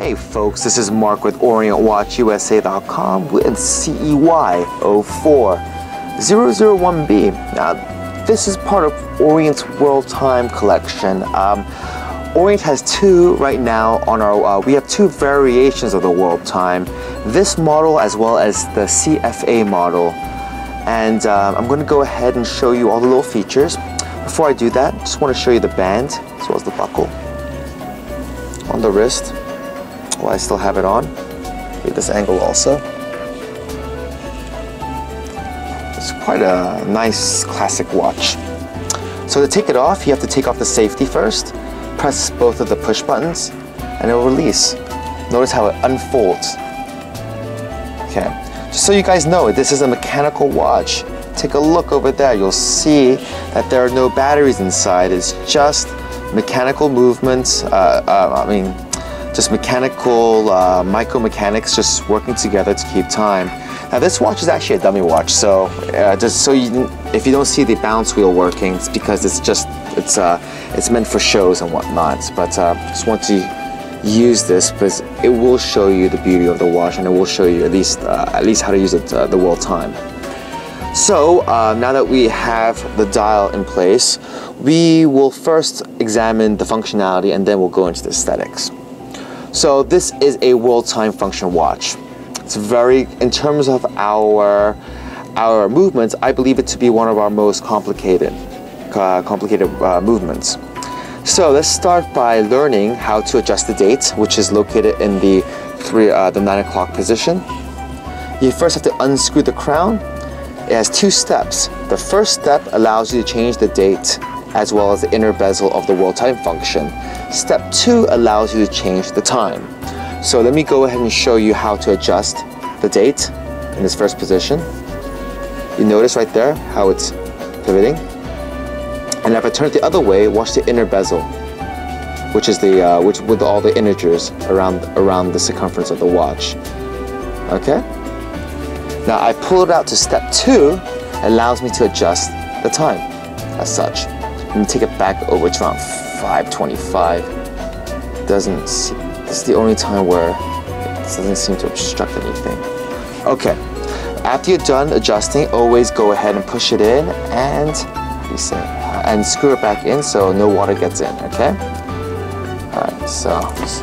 Hey folks, this is Mark with OrientWatchUSA.com with CEY04001B. Now, this is part of Orient's World Time collection. Orient has two right now on our, we have two variations of the World Time. This model as well as the CFA model. And I'm going to go ahead and show you all the little features. Before I do that, just want to show you the band as well as the buckle on the wrist. While I still have it on, at this angle also. It's quite a nice classic watch. So to take it off, you have to take off the safety first, press both of the push buttons, and it will release. Notice how it unfolds. Okay, just so you guys know, this is a mechanical watch. Take a look over there, you'll see that there are no batteries inside. It's just mechanical movements, just mechanical micro-mechanics just working together to keep time. Now this watch is actually a dummy watch, so just so if you don't see the bounce wheel working, it's because it's meant for shows and whatnot. But just want to use this because it will show you the beauty of the watch, and it will show you at least how to use it the World Time. So now that we have the dial in place, we will first examine the functionality and then we'll go into the aesthetics. So this is a World Time function watch. It's very, in terms of our movements, I believe it to be one of our most complicated movements. So let's start by learning how to adjust the date, which is located in the 9 o'clock position. You first have to unscrew the crown. It has two steps. The first step allows you to change the date as well as the inner bezel of the World Time function. Step 2 allows you to change the time. So let me go ahead and show you how to adjust the date in this first position. You notice right there how it's pivoting. And if I turn it the other way, watch the inner bezel, which is the with all the integers around the circumference of the watch. Okay? Now I pull it out to step 2, allows me to adjust the time as such. Let me take it back over to around 5:25. This is the only time where it doesn't seem to obstruct anything. Okay, after you're done adjusting, always go ahead and push it in and screw it back in so no water gets in, okay? Alright, so it's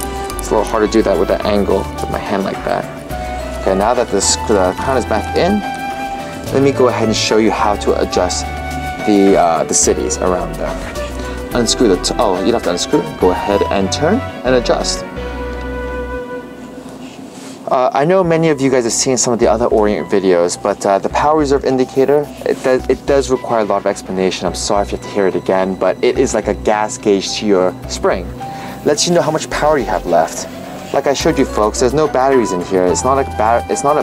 a little hard to do that with the angle with my hand like that. Okay, now that the crown is back in, let me go ahead and show you how to adjust the cities around there. Unscrew you don't have to unscrew. Go ahead and turn and adjust. I know many of you guys have seen some of the other Orient videos, but the power reserve indicator, it does require a lot of explanation. I'm sorry if you have to hear it again, but it is like a gas gauge to your spring. Lets you know how much power you have left. Like I showed you folks, there's no batteries in here. It's not a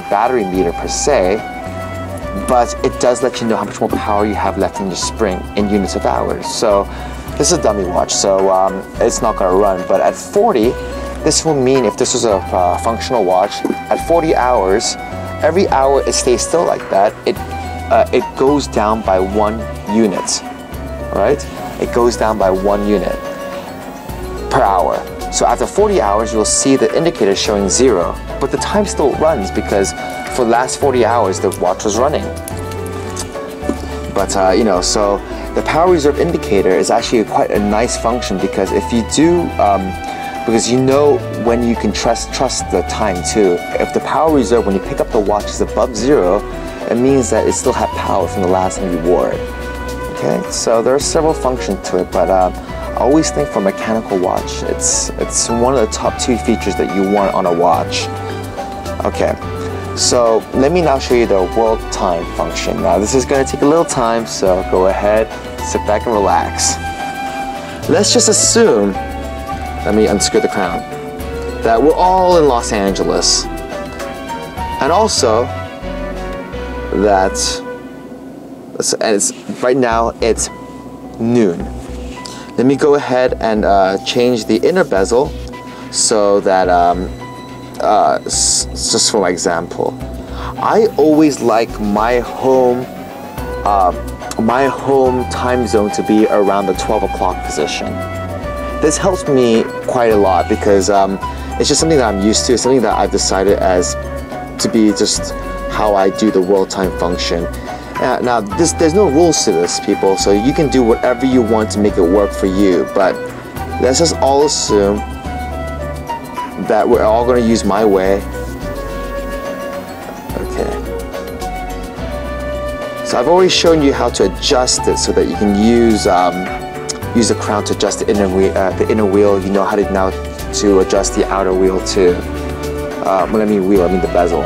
battery meter per se, but it does let you know how much more power you have left in your spring in units of hours. So this is a dummy watch, so it's not going to run. But at 40, this will mean if this was a functional watch, at 40 hours, every hour it stays still like that, it goes down by 1 unit, right? It goes down by 1 unit per hour. So after 40 hours, you'll see the indicator showing 0, but the time still runs because for the last 40 hours, the watch was running. But, so the power reserve indicator is actually quite a nice function because if you do, because you know when you can trust the time too. If the power reserve, when you pick up the watch, is above 0, it means that it still had power from the last time you wore it. Okay, so there are several functions to it, but I always think for a mechanical watch, it's one of the top 2 features that you want on a watch. Okay, so let me now show you the World Time function. Now this is going to take a little time, so go ahead, sit back and relax. Let's just assume, let me unscrew the crown, that we're all in Los Angeles. And also that right now it's noon. Let me go ahead and change the inner bezel so that, just for my example, I always like my home time zone to be around the 12 o'clock position. This helps me quite a lot because It's just something that I'm used to, something that I've decided as to be just how I do the world time function. Now, there's no rules to this, people, so you can do whatever you want to make it work for you, but let's just all assume that we're all going to use my way. Okay. So I've already shown you how to adjust it so that you can use the crown to adjust the inner wheel. You know how to now to adjust the outer wheel too. When I mean wheel, I mean the bezel.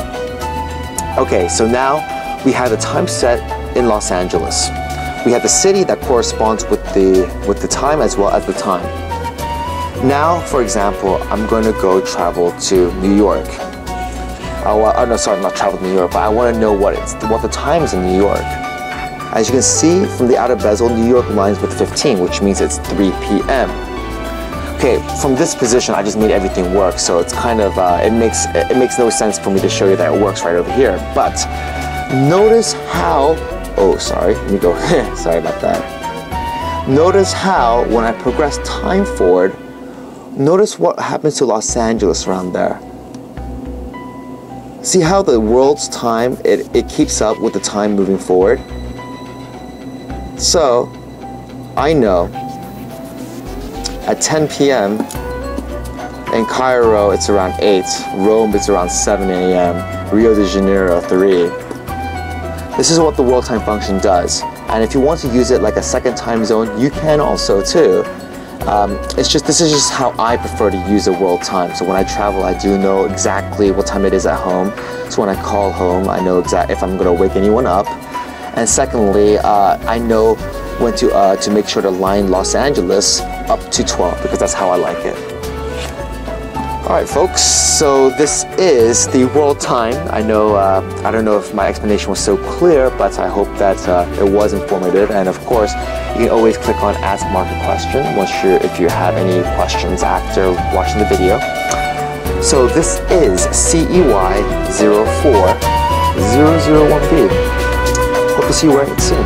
Okay, so now we have the time set in Los Angeles. We have the city that corresponds with the time as well as the time. Now, for example, I'm going to go travel to New York. Oh no, sorry, not travel to New York, but I want to know what the time is in New York. As you can see from the outer bezel, New York lines with 15, which means it's 3 p.m. Okay, from this position, I just made everything work, so it's kind of it makes no sense for me to show you that it works right over here. But notice how. Oh, sorry. Let me go. Sorry about that. Notice how when I progress time forward, notice what happens to Los Angeles around there. See how the world's time it keeps up with the time moving forward. So I know at 10 p.m. in Cairo it's around 8, Rome it's around 7 a.m., Rio de Janeiro 3. This is what the world time function does. And if you want to use it like a second time zone, you can also too. This is just how I prefer to use the world time. So when I travel, I do know exactly what time it is at home. So when I call home, I know exactly if I'm going to wake anyone up. And secondly, I know when to make sure to line Los Angeles up to 12 because that's how I like it. Alright folks, so this is the world time. I know, I don't know if my explanation was so clear, but I hope that it was informative. And of course, you can always click on Ask Mark a Question if you have any questions after watching the video. So this is CEY04001B. Hope to see you wearing it soon.